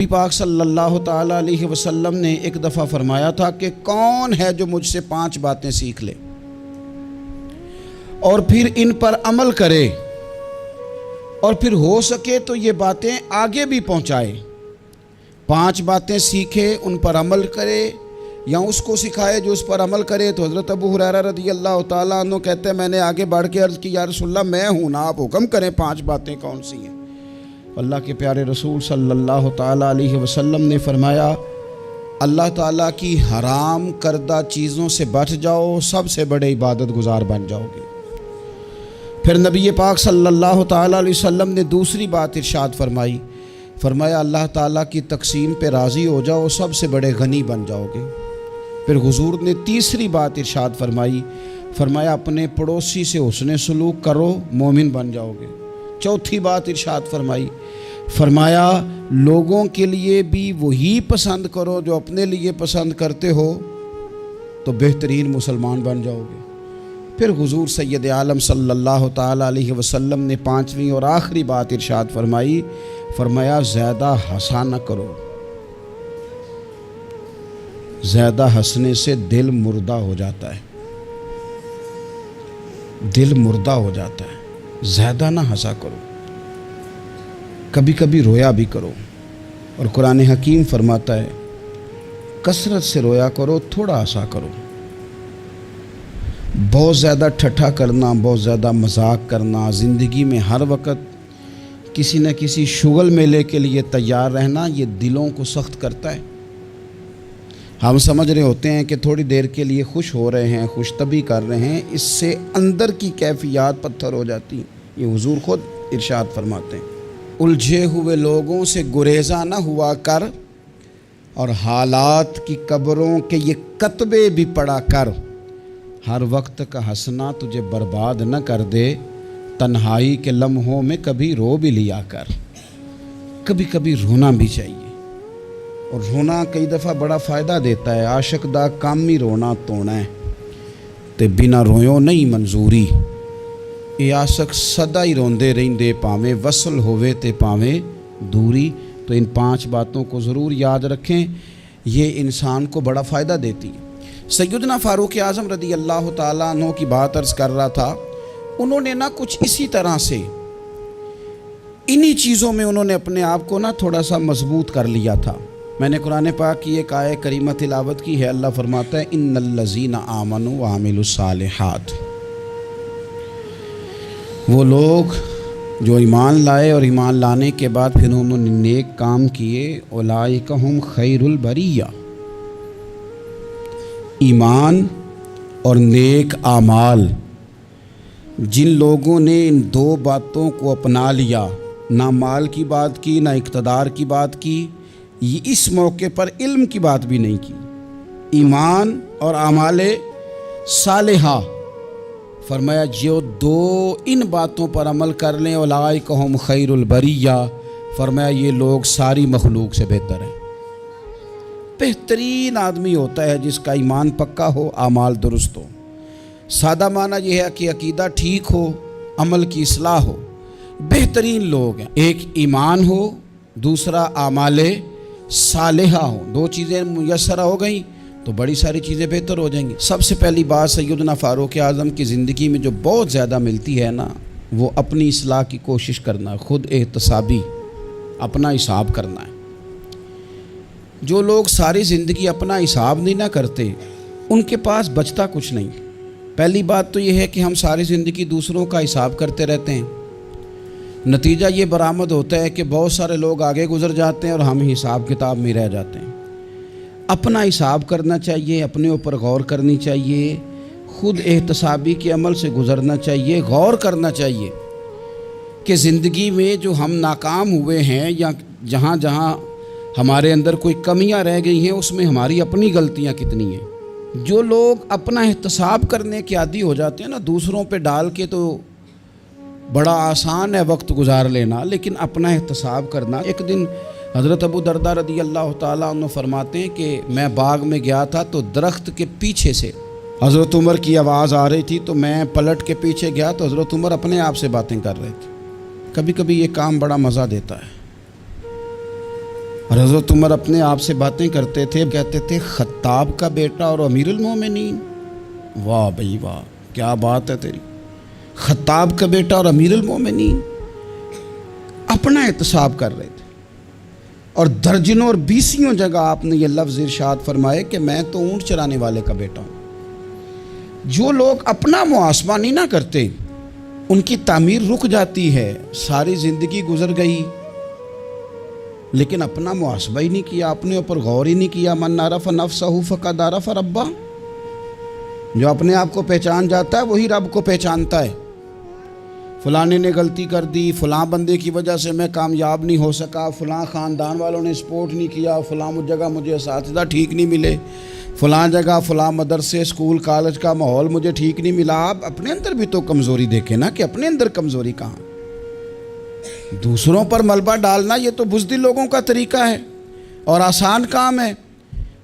نبی پاک صلی اللہ تعالیٰ علیہ وسلم نے ایک دفعہ فرمایا تھا کہ کون ہے جو مجھ سے 5 باتیں سیکھ لے اور پھر ان پر عمل کرے اور پھر ہو سکے تو یہ باتیں آگے بھی پہنچائے۔ 5 باتیں سیکھے، ان پر عمل کرے یا اس کو سکھائے جو اس پر عمل کرے۔ تو حضرت ابو ہریرہ رضی اللہ تعالیٰ عنہ کہتے ہیں میں نے آگے بڑھ کے عرض کی یا رسول اللہ میں ہوں نا، آپ حکم کریں 5 باتیں کون سی ہیں؟ اللہ کے پیارے رسول صلی اللہ تعالیٰ علیہ وسلم نے فرمایا اللہ تعالیٰ کی حرام کردہ چیزوں سے بچ جاؤ، سب سے بڑے عبادت گزار بن جاؤ گے۔ پھر نبی پاک صلی اللہ تعالیٰ علیہ وسلم نے دوسری بات ارشاد فرمایا اللہ تعالیٰ کی تقسیم پہ راضی ہو جاؤ، سب سے بڑے غنی بن جاؤ گے۔ پھر حضور نے تیسری بات ارشاد فرمایا اپنے پڑوسی سے حسن سلوک کرو، مومن بن جاؤ گے۔ چوتھی بات ارشاد فرمایا لوگوں کے لیے بھی وہی پسند کرو جو اپنے لیے پسند کرتے ہو تو بہترین مسلمان بن جاؤ گے۔ پھر حضور سید عالم صلی اللہ تعالیٰ علیہ وسلم نے 5ویں اور آخری بات ارشاد فرمایا زیادہ ہنسا نہ کرو، زیادہ ہنسنے سے دل مردہ ہو جاتا ہے، دل مردہ ہو جاتا ہے۔ زیادہ نہ ہنسا کرو، کبھی کبھی رویا بھی کرو، اور قرآن حکیم فرماتا ہے کثرت سے رویا کرو، تھوڑا ہنسا کرو۔ بہت زیادہ ٹھٹھا کرنا، بہت زیادہ مذاق کرنا، زندگی میں ہر وقت کسی نہ کسی شغل میلے کے لیے تیار رہنا، یہ دلوں کو سخت کرتا ہے۔ ہم سمجھ رہے ہوتے ہیں کہ تھوڑی دیر کے لیے خوش ہو رہے ہیں، خوش طبی کر رہے ہیں، اس سے اندر کی کیفیات پتھر ہو جاتی ہیں۔ یہ حضور خود ارشاد فرماتے ہیں الجھے ہوئے لوگوں سے گریزاں نہ ہوا کر، اور حالات کی قبروں کے یہ کتبے بھی پڑھا کر، ہر وقت کا ہنسنا تجھے برباد نہ کر دے، تنہائی کے لمحوں میں کبھی رو بھی لیا کر۔ کبھی کبھی رونا بھی چاہیے، اور رونا کئی دفعہ بڑا فائدہ دیتا ہے۔ عاشق دا کامی رونا تونا ہے تے بنا رویوں نہیں منظوری، اے عاشق سدا ہی روندے رہندے پاویں وصل ہوئے تے پاویں دوری۔ تو ان 5 باتوں کو ضرور یاد رکھیں، یہ انسان کو بڑا فائدہ دیتی ہے۔ سیدنا فاروق اعظم رضی اللہ تعالیٰ عنہ کی بات عرض کر رہا تھا، انہوں نے کچھ اسی طرح سے انہی چیزوں میں انہوں نے اپنے آپ کو تھوڑا سا مضبوط کر لیا تھا۔ میں نے قرآن پاک کی ایک آیت کریمہ تلاوت کی ہے، اللہ فرماتا ہے ان الذین آمنوا وعملوا الصالحات، وہ لوگ جو ایمان لائے اور ایمان لانے کے بعد پھر انہوں نے نیک کام کیے، اولئک ھم خیر البریہ۔ ایمان اور نیک اعمال، جن لوگوں نے ان 2 باتوں کو اپنا لیا، نہ مال کی بات کی، نہ اقتدار کی بات کی، یہ اس موقع پر علم کی بات بھی نہیں کی، ایمان اور اعمال صالحہ، فرمایا جو 2 ان باتوں پر عمل کر لیں اولئک ھم خیر البریہ، فرمایا یہ لوگ ساری مخلوق سے بہتر ہیں۔ بہترین آدمی ہوتا ہے جس کا ایمان پکا ہو، اعمال درست ہو۔ سادہ معنی یہ ہے کہ عقیدہ ٹھیک ہو، عمل کی اصلاح ہو۔ بہترین لوگ ہیں، ایک ایمان ہو، دوسرا اعمال صالحہ ہو۔ 2 چیزیں میسر ہو گئیں تو بڑی ساری چیزیں بہتر ہو جائیں گی۔ سب سے پہلی بات سیدنا فاروق اعظم کی زندگی میں جو بہت زیادہ ملتی ہے وہ اپنی اصلاح کی کوشش کرنا، خود احتسابی، اپنا حساب کرنا ہے۔ جو لوگ ساری زندگی اپنا حساب نہیں کرتے ان کے پاس بچتا کچھ نہیں۔ پہلی بات تو یہ ہے کہ ہم ساری زندگی دوسروں کا حساب کرتے رہتے ہیں، نتیجہ یہ برآمد ہوتا ہے کہ بہت سارے لوگ آگے گزر جاتے ہیں اور ہم حساب کتاب میں رہ جاتے ہیں۔ اپنا حساب کرنا چاہیے، اپنے اوپر غور کرنی چاہیے، خود احتسابی کے عمل سے گزرنا چاہیے، غور کرنا چاہیے کہ زندگی میں جو ہم ناکام ہوئے ہیں یا جہاں جہاں ہمارے اندر کوئی کمیاں رہ گئی ہیں اس میں ہماری اپنی غلطیاں کتنی ہیں۔ جو لوگ اپنا احتساب کرنے کے عادی ہو جاتے ہیں دوسروں پہ ڈال کے، تو بڑا آسان ہے وقت گزار لینا، لیکن اپنا احتساب کرنا۔ ایک دن حضرت ابو درداء رضی اللہ تعالیٰ عنہ فرماتے ہیں کہ میں باغ میں گیا تھا تو درخت کے پیچھے سے حضرت عمر کی آواز آ رہی تھی، تو میں پلٹ کے پیچھے گیا تو حضرت عمر اپنے آپ سے باتیں کر رہے تھے۔ کبھی کبھی یہ کام بڑا مزہ دیتا ہے۔ اور حضرت عمر اپنے آپ سے باتیں کرتے تھے، کہتے تھے خطاب کا بیٹا اور امیر المومنین، واہ بھائی واہ، کیا بات ہے تیری، خطاب کا بیٹا اور امیر المومنین، اپنا احتساب کر رہے تھے۔ اور درجنوں اور بیسیوں جگہ آپ نے یہ لفظ ارشاد فرمائے کہ میں تو اونٹ چرانے والے کا بیٹا ہوں۔ جو لوگ اپنا محاسبہ نہیں نہ کرتے ان کی تعمیر رک جاتی ہے، ساری زندگی گزر گئی لیکن اپنا محاسبہ ہی نہیں کیا، اپنے اوپر غور ہی نہیں کیا۔ من عرف نفسہ فقد عرف ربہ، جو اپنے آپ کو پہچان جاتا ہے وہی رب کو پہچانتا ہے۔ فلانے نے غلطی کر دی، فلاں بندے کی وجہ سے میں کامیاب نہیں ہو سکا، فلاں خاندان والوں نے سپورٹ نہیں کیا، فلاں جگہ مجھے اساتذہ ٹھیک نہیں ملے، فلاں جگہ فلاں مدرسے اسکول کالج کا ماحول مجھے ٹھیک نہیں ملا۔ آپ اپنے اندر بھی تو کمزوری دیکھیں نا کہ اپنے اندر کمزوری کہاں۔ دوسروں پر ملبہ ڈالنا یہ تو بزدل لوگوں کا طریقہ ہے اور آسان کام ہے۔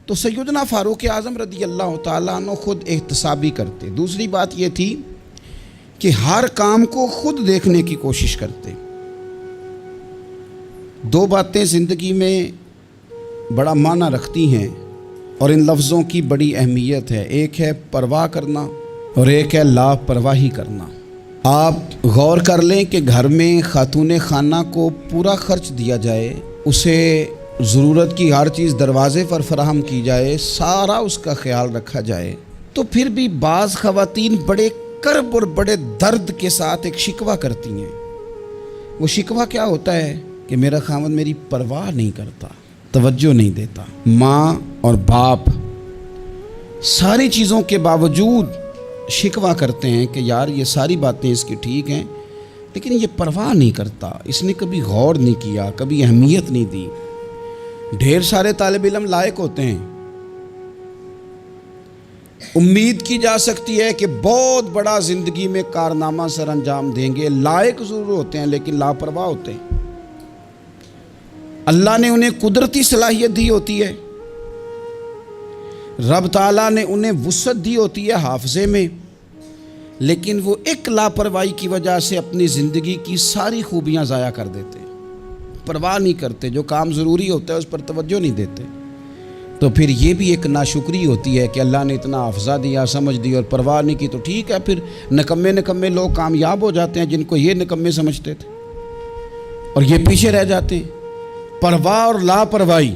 تو سیدنا فاروق اعظم رضی اللہ تعالیٰ عنہ خود احتسابی کرتے۔ دوسری بات یہ تھی کہ ہر کام کو خود دیکھنے کی کوشش کرتے۔ دو باتیں زندگی میں بڑا معنی رکھتی ہیں اور ان لفظوں کی بڑی اہمیت ہے، ایک ہے پرواہ کرنا اور ایک ہے لاپرواہی کرنا۔ آپ غور کر لیں کہ گھر میں خاتون خانہ کو پورا خرچ دیا جائے، اسے ضرورت کی ہر چیز دروازے پر فراہم کی جائے، سارا اس کا خیال رکھا جائے، تو پھر بھی بعض خواتین بڑے کرب اور بڑے درد کے ساتھ ایک شکوہ کرتی ہیں۔ وہ شکوہ کیا ہوتا ہے کہ میرا خاوند میری پرواہ نہیں کرتا، توجہ نہیں دیتا۔ ماں اور باپ ساری چیزوں کے باوجود شکوہ کرتے ہیں کہ یار یہ ساری باتیں اس کی ٹھیک ہیں لیکن یہ پرواہ نہیں کرتا، اس نے کبھی غور نہیں کیا، کبھی اہمیت نہیں دی۔ ڈھیر سارے طالب علم لائق ہوتے ہیں، امید کی جا سکتی ہے کہ بہت بڑا زندگی میں کارنامہ سر انجام دیں گے، لائق ضرور ہوتے ہیں لیکن لاپرواہ ہوتے ہیں۔ اللہ نے انہیں قدرتی صلاحیت دی ہوتی ہے، رب تعالیٰ نے انہیں وسعت دی ہوتی ہے حافظے میں، لیکن وہ ایک لاپرواہی کی وجہ سے اپنی زندگی کی ساری خوبیاں ضائع کر دیتے، پرواہ نہیں کرتے، جو کام ضروری ہوتا ہے اس پر توجہ نہیں دیتے۔ تو پھر یہ بھی ایک ناشکری ہوتی ہے کہ اللہ نے اتنا حافظہ دیا، سمجھ دی اور پرواہ نہیں کی، تو ٹھیک ہے پھر نکمے لوگ کامیاب ہو جاتے ہیں جن کو یہ نکمے سمجھتے تھے، اور یہ پیچھے رہ جاتے ہیں۔ پرواہ اور لاپرواہی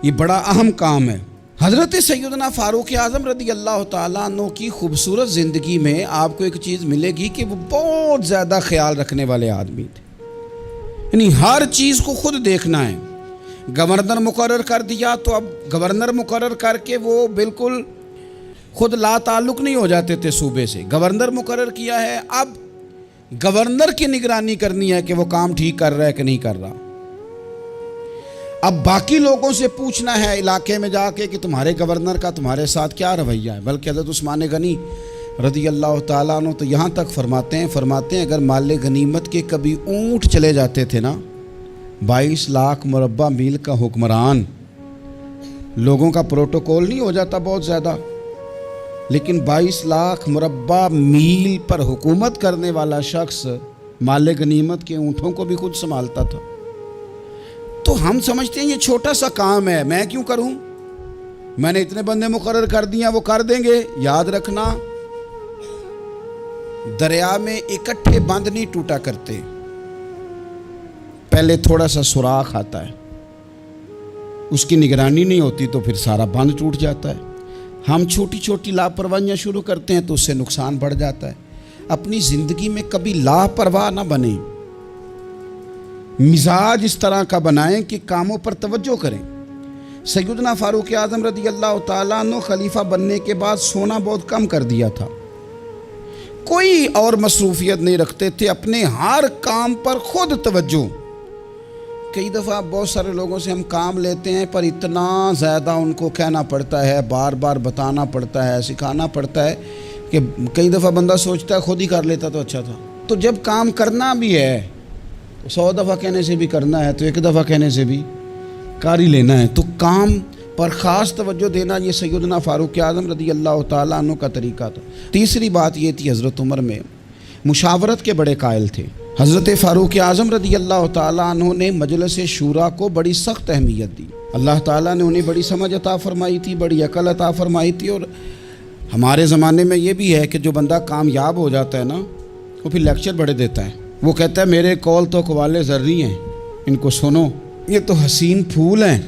یہ بڑا اہم کام ہے۔ حضرت سیدنا فاروق اعظم رضی اللہ تعالیٰ عنہ کی خوبصورت زندگی میں آپ کو ایک چیز ملے گی کہ وہ بہت زیادہ خیال رکھنے والے آدمی تھے، یعنی ہر چیز کو خود دیکھنا ہے۔ گورنر مقرر کر دیا تو اب گورنر مقرر کر کے وہ بالکل خود لا تعلق نہیں ہو جاتے تھے صوبے سے، گورنر مقرر کیا ہے، اب گورنر کی نگرانی کرنی ہے کہ وہ کام ٹھیک کر رہا ہے کہ نہیں کر رہا۔ اب باقی لوگوں سے پوچھنا ہے علاقے میں جا کے کہ تمہارے گورنر کا تمہارے ساتھ کیا رویہ ہے۔ بلکہ حضرت عثمان غنی رضی اللہ تعالیٰ عنہ تو یہاں تک فرماتے ہیں اگر مال غنیمت کے کبھی اونٹ چلے جاتے تھے نا، 22 لاکھ مربع میل کا حکمران، لوگوں کا پروٹوکول نہیں ہو جاتا بہت زیادہ، لیکن 22 لاکھ مربع میل پر حکومت کرنے والا شخص مال غنیمت کے اونٹوں کو بھی خود سنبھالتا تھا۔ تو ہم سمجھتے ہیں یہ چھوٹا سا کام ہے، میں کیوں کروں، میں نے اتنے بندے مقرر کر دیا وہ کر دیں گے۔ یاد رکھنا دریا میں اکٹھے بند نہیں ٹوٹا کرتے، پہلے تھوڑا سا سوراخ آتا ہے، اس کی نگرانی نہیں ہوتی تو پھر سارا بند ٹوٹ جاتا ہے۔ ہم چھوٹی چھوٹی لاپرواہیاں شروع کرتے ہیں تو اس سے نقصان بڑھ جاتا ہے۔ اپنی زندگی میں کبھی لاپرواہ نہ بنیں، مزاج اس طرح کا بنائیں کہ کاموں پر توجہ کریں۔ سیدنا فاروق اعظم رضی اللہ تعالیٰ عنہ خلیفہ بننے کے بعد سونا بہت کم کر دیا تھا، کوئی اور مصروفیت نہیں رکھتے تھے، اپنے ہر کام پر خود توجہ۔ کئی دفعہ بہت سارے لوگوں سے ہم کام لیتے ہیں پر اتنا زیادہ ان کو کہنا پڑتا ہے، بار بار بتانا پڑتا ہے، سکھانا پڑتا ہے کہ کئی دفعہ بندہ سوچتا ہے خود ہی کر لیتا تو اچھا تھا۔ تو جب کام کرنا بھی ہے تو 100 دفعہ کہنے سے بھی کرنا ہے، تو ایک دفعہ کہنے سے بھی کر ہی لینا ہے۔ تو کام پر خاص توجہ دینا یہ سیدنا فاروق اعظم رضی اللہ تعالیٰ عنہ کا طریقہ تھا۔ تیسری بات یہ تھی حضرت عمر میں مشاورت کے بڑے قائل تھے۔ حضرت فاروق اعظم رضی اللہ تعالیٰ عنہ نے مجلس شورا کو بڑی سخت اہمیت دی. اللہ تعالیٰ نے انہیں بڑی سمجھ عطا فرمائی تھی, بڑی عقل عطا فرمائی تھی. اور ہمارے زمانے میں یہ بھی ہے کہ جو بندہ کامیاب ہو جاتا ہے نا, وہ پھر لیکچر بڑے دیتا ہے. وہ کہتا ہے میرے قول تو قوال زرعی ہیں, ان کو سنو, یہ تو حسین پھول ہیں,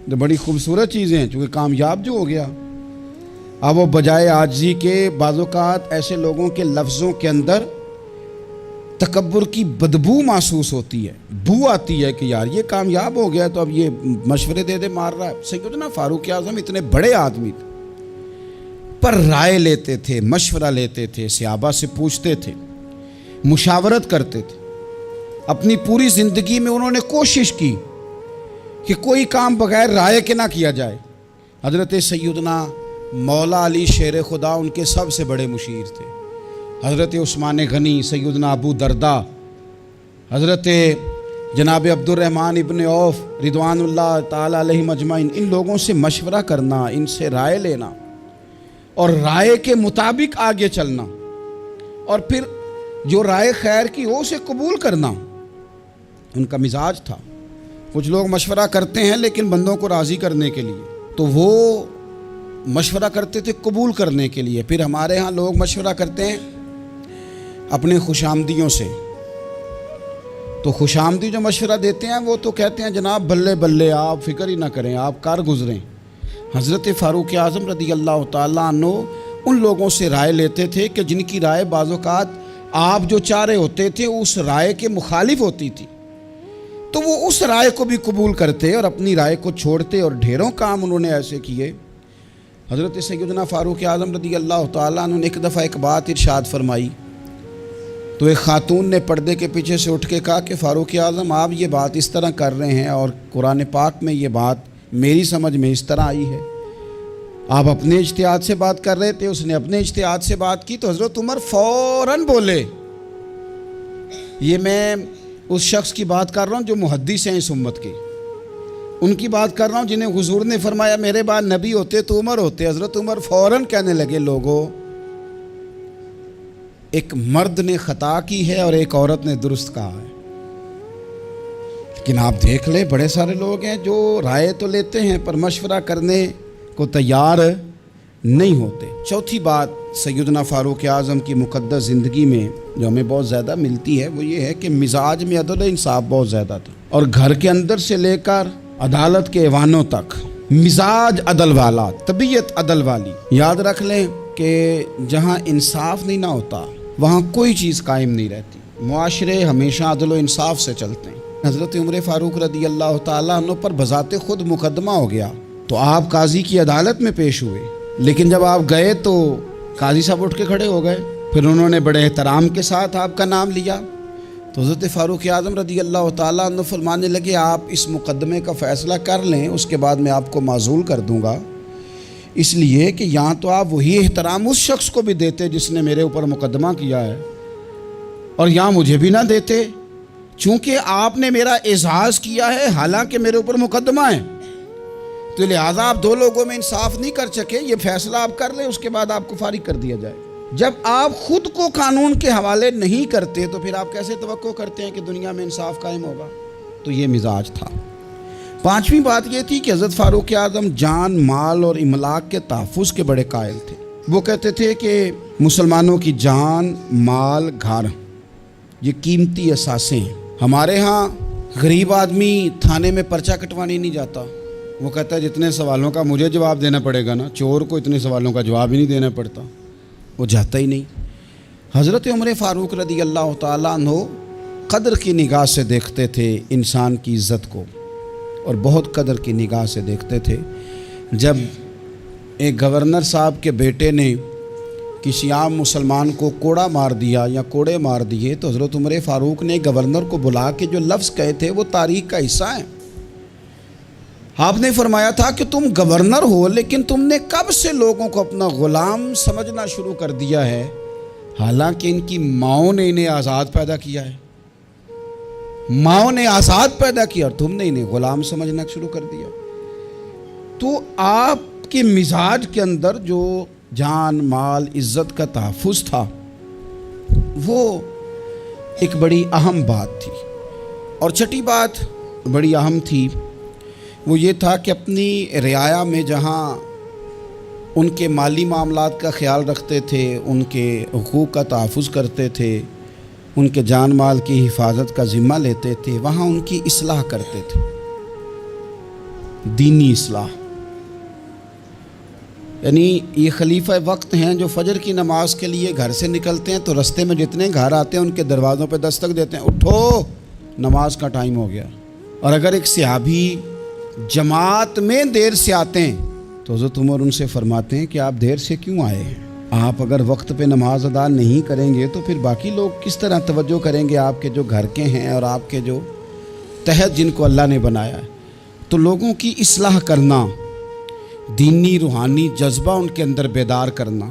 تو بڑی خوبصورت چیزیں ہیں, چونکہ کامیاب جو ہو گیا. اب وہ بجائے عاجزی کے بعض اوقات ایسے لوگوں کے لفظوں کے اندر تکبر کی بدبو محسوس ہوتی ہے, بو آتی ہے کہ یار یہ کامیاب ہو گیا تو اب یہ مشورے دے دے مار رہا ہے. سیدنا فاروق اعظم اتنے بڑے آدمی تھے, پر رائے لیتے تھے, مشورہ لیتے تھے, صحابہ سے پوچھتے تھے, مشاورت کرتے تھے. اپنی پوری زندگی میں انہوں نے کوشش کی کہ کوئی کام بغیر رائے کے نہ کیا جائے. حضرت سیدنا مولا علی شیر خدا ان کے سب سے بڑے مشیر تھے. حضرت عثمان غنی, سیدنا ابو درداء, حضرت جناب عبد الرحمن ابن عوف رضوان اللہ تعالی علیہم اجمعین, ان لوگوں سے مشورہ کرنا, ان سے رائے لینا اور رائے کے مطابق آگے چلنا, اور پھر جو رائے خیر کی ہو اسے قبول کرنا, ان کا مزاج تھا. کچھ لوگ مشورہ کرتے ہیں لیکن بندوں کو راضی کرنے کے لیے, تو وہ مشورہ کرتے تھے قبول کرنے کے لیے. پھر ہمارے ہاں لوگ مشورہ کرتے ہیں اپنے خوشامدیوں سے, تو خوشامدی جو مشورہ دیتے ہیں وہ تو کہتے ہیں جناب بلے بلے, آپ فکر ہی نہ کریں, آپ کار گزریں. حضرت فاروق اعظم رضی اللہ تعالیٰ عنہ ان لوگوں سے رائے لیتے تھے کہ جن کی رائے بعض اوقات آپ جو چاہ رہے ہوتے تھے اس رائے کے مخالف ہوتی تھی, تو وہ اس رائے کو بھی قبول کرتے اور اپنی رائے کو چھوڑتے, اور ڈھیروں کام انہوں نے ایسے کیے. حضرت سیدنا فاروق اعظم رضی اللہ تعالیٰ عنہ نے ایک دفعہ ایک بات ارشاد فرمائی, تو ایک خاتون نے پردے کے پیچھے سے اٹھ کے کہا کہ فاروق اعظم آپ یہ بات اس طرح کر رہے ہیں, اور قرآن پاک میں یہ بات میری سمجھ میں اس طرح آئی ہے. آپ اپنے اجتہاد سے بات کر رہے تھے, اس نے اپنے اجتہاد سے بات کی. تو حضرت عمر فوراً بولے, یہ میں اس شخص کی بات کر رہا ہوں جو محدث ہیں اس امت کے, ان کی بات کر رہا ہوں جنہیں حضور نے فرمایا میرے بعد نبی ہوتے تو عمر ہوتے. حضرت عمر فوراً کہنے لگے لوگوں, ایک مرد نے خطا کی ہے اور ایک عورت نے درست کہا ہے. لیکن آپ دیکھ لیں بڑے سارے لوگ ہیں جو رائے تو لیتے ہیں پر مشورہ کرنے کو تیار نہیں ہوتے. چوتھی بات سیدنا فاروق اعظم کی مقدس زندگی میں جو ہمیں بہت زیادہ ملتی ہے وہ یہ ہے کہ مزاج میں عدل و انصاف بہت زیادہ تھا, اور گھر کے اندر سے لے کر عدالت کے ایوانوں تک مزاج عدل والا, طبیعت عدل والی. یاد رکھ لیں کہ جہاں انصاف نہیں نہ ہوتا وہاں کوئی چیز قائم نہیں رہتی. معاشرے ہمیشہ عدل و انصاف سے چلتے ہیں. حضرت عمر فاروق رضی اللہ تعالیٰ عنہ پر بذات خود مقدمہ ہو گیا تو آپ قاضی کی عدالت میں پیش ہوئے, لیکن جب آپ گئے تو قاضی صاحب اٹھ کے کھڑے ہو گئے. پھر انہوں نے بڑے احترام کے ساتھ آپ کا نام لیا, تو حضرت فاروق اعظم رضی اللہ تعالیٰ عنہ فرمانے لگے آپ اس مقدمے کا فیصلہ کر لیں, اس کے بعد میں آپ کو معزول کر دوں گا. اس لیے کہ یہاں تو آپ وہی احترام اس شخص کو بھی دیتے جس نے میرے اوپر مقدمہ کیا ہے, اور یہاں مجھے بھی نہ دیتے, چونکہ آپ نے میرا اعزاز کیا ہے حالانکہ میرے اوپر مقدمہ ہے. تو لہٰذا آپ دو لوگوں میں انصاف نہیں کر سکے, یہ فیصلہ آپ کر لیں, اس کے بعد آپ کو فارغ کر دیا جائے. جب آپ خود کو قانون کے حوالے نہیں کرتے تو پھر آپ کیسے توقع کرتے ہیں کہ دنیا میں انصاف قائم ہوگا؟ تو یہ مزاج تھا. پانچویں بات یہ تھی کہ حضرت فاروق اعظم جان, مال اور املاک کے تحفظ کے بڑے قائل تھے. وہ کہتے تھے کہ مسلمانوں کی جان, مال, گھر یہ قیمتی اثاثے ہیں. ہمارے ہاں غریب آدمی تھانے میں پرچہ کٹوانے نہیں جاتا, وہ کہتا ہے جتنے سوالوں کا مجھے جواب دینا پڑے گا نا, چور کو اتنے سوالوں کا جواب ہی نہیں دینا پڑتا, وہ جاتا ہی نہیں. حضرت عمر فاروق رضی اللہ تعالیٰ عنہ قدر کی نگاہ سے دیکھتے تھے انسان کی عزت کو, اور بہت قدر کی نگاہ سے دیکھتے تھے. جب ایک گورنر صاحب کے بیٹے نے کسی عام مسلمان کو کوڑا مار دیا یا کوڑے مار دیے تو حضرت عمر فاروق نے گورنر کو بلا کے جو لفظ کہے تھے وہ تاریخ کا حصہ ہیں. آپ نے فرمایا تھا کہ تم گورنر ہو لیکن تم نے کب سے لوگوں کو اپنا غلام سمجھنا شروع کر دیا ہے, حالانکہ ان کی ماؤں نے انہیں آزاد پیدا کیا ہے. ماؤں نے آزاد پیدا کیا اور تم نے انہیں غلام سمجھنا شروع کر دیا. تو آپ کے مزاج کے اندر جو جان, مال, عزت کا تحفظ تھا وہ ایک بڑی اہم بات تھی۔ اور چھٹی بات بڑی اہم تھی، وہ یہ تھا کہ اپنی رعایا میں جہاں ان کے مالی معاملات کا خیال رکھتے تھے، ان کے حقوق کا تحفظ کرتے تھے، ان کے جان مال کی حفاظت کا ذمہ لیتے تھے، وہاں ان کی اصلاح کرتے تھے، دینی اصلاح۔ یعنی یہ خلیفہ وقت ہیں جو فجر کی نماز کے لیے گھر سے نکلتے ہیں تو رستے میں جتنے گھر آتے ہیں ان کے دروازوں پہ دستک دیتے ہیں، اٹھو نماز کا ٹائم ہو گیا۔ اور اگر ایک صحابی جماعت میں دیر سے آتے ہیں تو حضرت عمر ان سے فرماتے ہیں کہ آپ دیر سے کیوں آئے ہیں؟ آپ اگر وقت پہ نماز ادا نہیں کریں گے تو پھر باقی لوگ کس طرح توجہ کریں گے آپ کے جو گھر کے ہیں اور آپ کے جو تحت جن کو اللہ نے بنایا ہے؟ تو لوگوں کی اصلاح کرنا، دینی روحانی جذبہ ان کے اندر بیدار کرنا،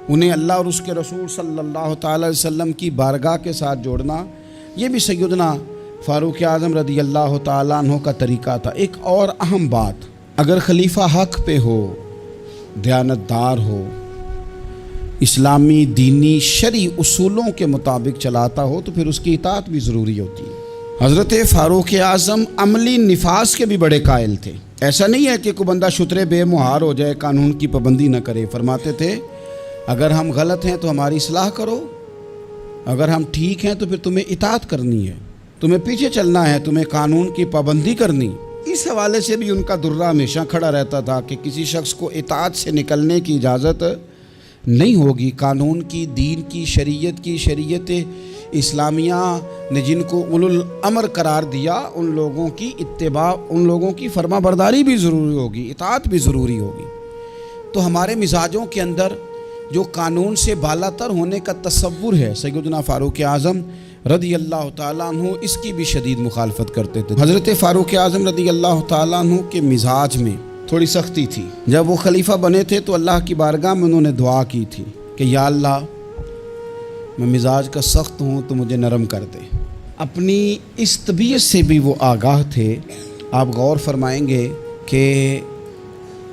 انہیں اللہ اور اس کے رسول صلی اللہ تعالی علیہ وسلم کی بارگاہ کے ساتھ جوڑنا، یہ بھی سیدنا فاروق اعظم رضی اللہ تعالیٰ عنہ کا طریقہ تھا۔ ایک اور اہم بات، اگر خلیفہ حق پہ ہو، دیانتدار ہو، اسلامی دینی شرعی اصولوں کے مطابق چلاتا ہو تو پھر اس کی اطاعت بھی ضروری ہوتی ہے۔ حضرت فاروق اعظم عملی نفاذ کے بھی بڑے قائل تھے۔ ایسا نہیں ہے کہ کوئی بندہ شترے بے مہار ہو جائے، قانون کی پابندی نہ کرے۔ فرماتے تھے اگر ہم غلط ہیں تو ہماری اصلاح کرو، اگر ہم ٹھیک ہیں تو پھر تمہیں اطاعت کرنی ہے، تمہیں پیچھے چلنا ہے، تمہیں قانون کی پابندی کرنی۔ اس حوالے سے بھی ان کا درہ ہمیشہ کھڑا رہتا تھا کہ کسی شخص کو اطاعت سے نکلنے کی اجازت نہیں ہوگی۔ قانون کی، دین کی، شریعت اسلامیہ نے جن کو اولو الامر قرار دیا، ان لوگوں کی اتباع، ان لوگوں کی فرما برداری بھی ضروری ہوگی، اطاعت بھی ضروری ہوگی۔ تو ہمارے مزاجوں کے اندر جو قانون سے بالا تر ہونے کا تصور ہے، سیدنا فاروق اعظم رضی اللہ تعالیٰ عنہ اس کی بھی شدید مخالفت کرتے تھے۔ حضرت فاروق اعظم رضی اللہ تعالیٰ عنہ کے مزاج میں تھوڑی سختی تھی۔ جب وہ خلیفہ بنے تھے تو اللہ کی بارگاہ میں انہوں نے دعا کی تھی کہ یا اللہ میں مزاج کا سخت ہوں تو مجھے نرم کر دے۔ اپنی اس طبیعت سے بھی وہ آگاہ تھے۔ آپ غور فرمائیں گے کہ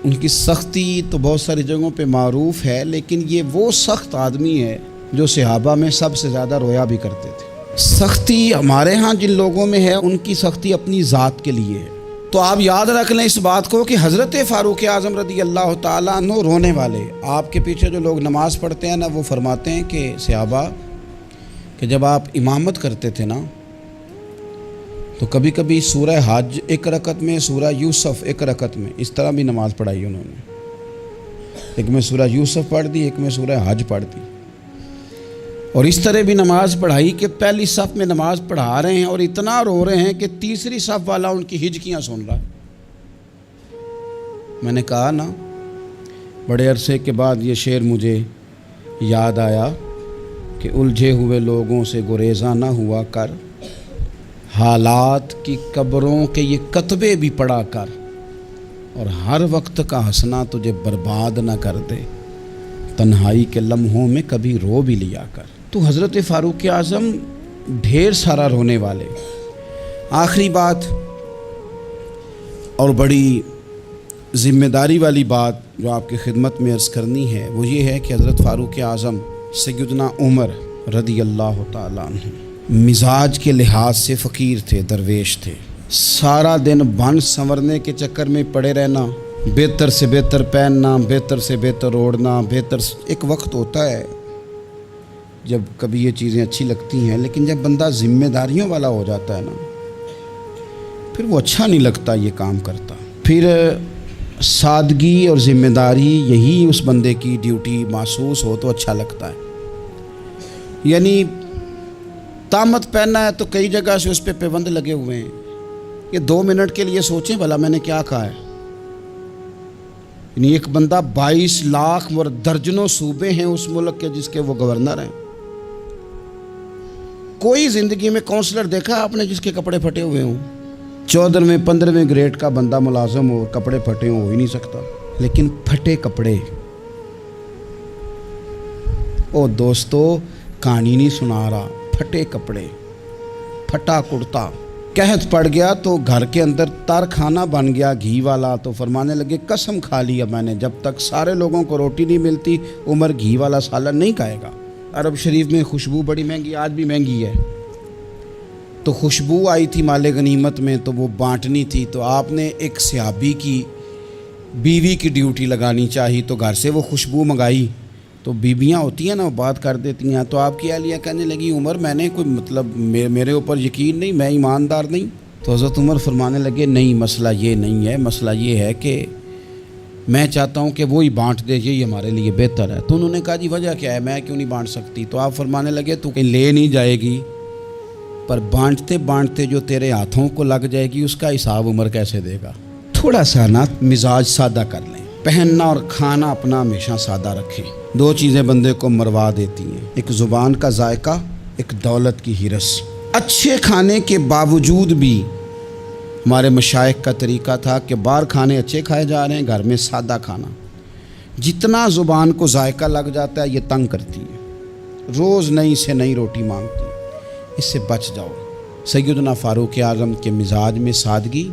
ان کی سختی تو بہت ساری جگہوں پہ معروف ہے، لیکن یہ وہ سخت آدمی ہے جو صحابہ میں سب سے زیادہ رویا بھی کرتے تھے۔ سختی ہمارے ہاں جن لوگوں میں ہے ان کی سختی اپنی ذات کے لیے ہے۔ تو آپ یاد رکھ لیں اس بات کو کہ حضرت فاروق اعظم رضی اللہ تعالیٰ عنہ رونے والے، آپ کے پیچھے جو لوگ نماز پڑھتے ہیں نا، وہ فرماتے ہیں کہ صحابہ کہ جب آپ امامت کرتے تھے نا تو کبھی کبھی سورہ حج ایک رکعت میں، سورہ یوسف ایک رکعت میں، اس طرح بھی نماز پڑھائی انہوں نے۔ ایک میں سورہ یوسف پڑھ دی، ایک میں سورہ حج پڑھ دی، اور اس طرح بھی نماز پڑھائی کہ پہلی صف میں نماز پڑھا رہے ہیں اور اتنا رو رہے ہیں کہ تیسری صف والا ان کی ہجکیاں سن رہا ہے۔ میں نے کہا نا، بڑے عرصے کے بعد یہ شعر مجھے یاد آیا کہ الجھے ہوئے لوگوں سے گریزاں نہ ہوا کر، حالات کی قبروں کے یہ کتبے بھی پڑھا کر، اور ہر وقت کا ہنسنا تجھے برباد نہ کر دے، تنہائی کے لمحوں میں کبھی رو بھی لیا کر۔ تو حضرت فاروق اعظم ڈھیر سارا رونے والے۔ آخری بات اور بڑی ذمہ داری والی بات جو آپ کی خدمت میں عرض کرنی ہے وہ یہ ہے کہ حضرت فاروق اعظم سیدنا عمر رضی اللہ تعالیٰ عنہ مزاج کے لحاظ سے فقیر تھے، درویش تھے۔ سارا دن بن سنورنے کے چکر میں پڑے رہنا، بہتر سے بہتر پہننا، بہتر سے بہتر اوڑھنا، ایک وقت ہوتا ہے جب کبھی یہ چیزیں اچھی لگتی ہیں، لیکن جب بندہ ذمہ داریوں والا ہو جاتا ہے نا پھر وہ اچھا نہیں لگتا یہ کام کرتا۔ پھر سادگی اور ذمہ داری یہی اس بندے کی ڈیوٹی محسوس ہو تو اچھا لگتا ہے۔ یعنی طامت پہننا ہے تو کئی جگہ سے اس پہ پابند لگے ہوئے ہیں۔ یہ 2 منٹ کے لیے سوچیں بھلا میں نے کیا کہا ہے۔ یعنی ایک بندہ 22 لاکھ اور درجنوں صوبے ہیں اس ملک کے جس کے وہ گورنر ہیں۔ کوئی زندگی میں کونسلر دیکھا آپ نے جس کے کپڑے پھٹے ہوئے ہوں؟ 14ویں 15ویں گریڈ کا بندہ ملازم ہو، کپڑے پھٹے ہوں، ہو ہی نہیں سکتا۔ لیکن پھٹے کپڑے، او دوستو کہانی نہیں سنا رہا، پھٹے کپڑے، پھٹا کرتا، قحط پڑ گیا تو گھر کے اندر تار کھانا بن گیا گھی والا، تو فرمانے لگے قسم کھا لیا میں نے جب تک سارے لوگوں کو روٹی نہیں ملتی عمر گھی والا سالن نہیں کھائے گا۔ عرب شریف میں خوشبو بڑی مہنگی، آج بھی مہنگی ہے، تو خوشبو آئی تھی مال غنیمت میں تو وہ بانٹنی تھی، تو آپ نے ایک صحابی کی بیوی کی ڈیوٹی لگانی چاہی، تو گھر سے وہ خوشبو منگائی۔ تو بیویاں ہوتی ہیں نا، وہ بات کر دیتی ہیں، تو آپ کی اہلیہ کہنے لگی عمر میں نے کوئی مطلب میرے اوپر یقین نہیں، میں ایماندار نہیں۔ تو حضرت عمر فرمانے لگے نہیں، مسئلہ یہ نہیں ہے، مسئلہ یہ ہے کہ میں چاہتا ہوں کہ وہی بانٹ دے، یہی ہمارے لیے بہتر ہے۔ تو انہوں نے کہا جی وجہ کیا ہے، میں کیوں نہیں بانٹ سکتی؟ تو آپ فرمانے لگے تو کہیں لے نہیں جائے گی، پر بانٹتے بانٹتے جو تیرے ہاتھوں کو لگ جائے گی اس کا حساب عمر کیسے دے گا؟ تھوڑا سا نا مزاج سادہ کر لیں، پہننا اور کھانا اپنا ہمیشہ سادہ رکھیں۔ دو چیزیں بندے کو مروا دیتی ہیں، ایک زبان کا ذائقہ، ایک دولت کی ہرس۔ اچھے کھانے کے باوجود بھی ہمارے مشائخ کا طریقہ تھا کہ باہر کھانے اچھے کھائے جا رہے ہیں، گھر میں سادہ کھانا۔ جتنا زبان کو ذائقہ لگ جاتا ہے یہ تنگ کرتی ہے، روز نئی سے نئی روٹی مانگتی ہے، اس سے بچ جاؤ۔ سیدنا فاروق اعظم کے مزاج میں سادگی،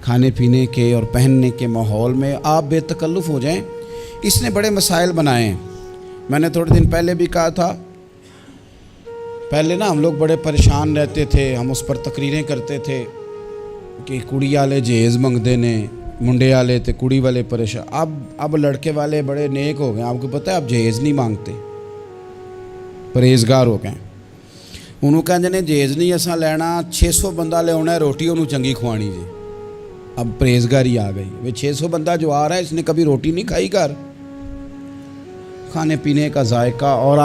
کھانے پینے کے اور پہننے کے ماحول میں آپ بے تکلف ہو جائیں۔ اس نے بڑے مسائل بنائے ہیں۔ میں نے تھوڑے دن پہلے بھی کہا تھا، پہلے نا ہم لوگ بڑے پریشان رہتے تھے، ہم اس پر تقریریں کرتے تھے کہ کڑی والے جہیز منگتے نے، منڈے والے تے کڑی والے پریشان۔ اب لڑکے والے بڑے نیک ہو گئے، آپ کو پتہ ہے اب جہیز نہیں مانگتے، پرہیزگار ہو گئے۔ انہوں کہتے ہیں جہیز نہیں اساں لینا، 600 بندہ لے آنا ہے، روٹی انہوں چنگی کھوانی جی۔ اب پرہیزگاری آ گئی، وہ 600 بندہ جو آ رہا ہے اس نے کبھی روٹی نہیں کھائی گھر۔ کھانے پینے کا ذائقہ، اور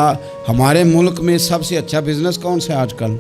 ہمارے ملک میں سب سے اچھا بزنس کون سا ہے آج کل؟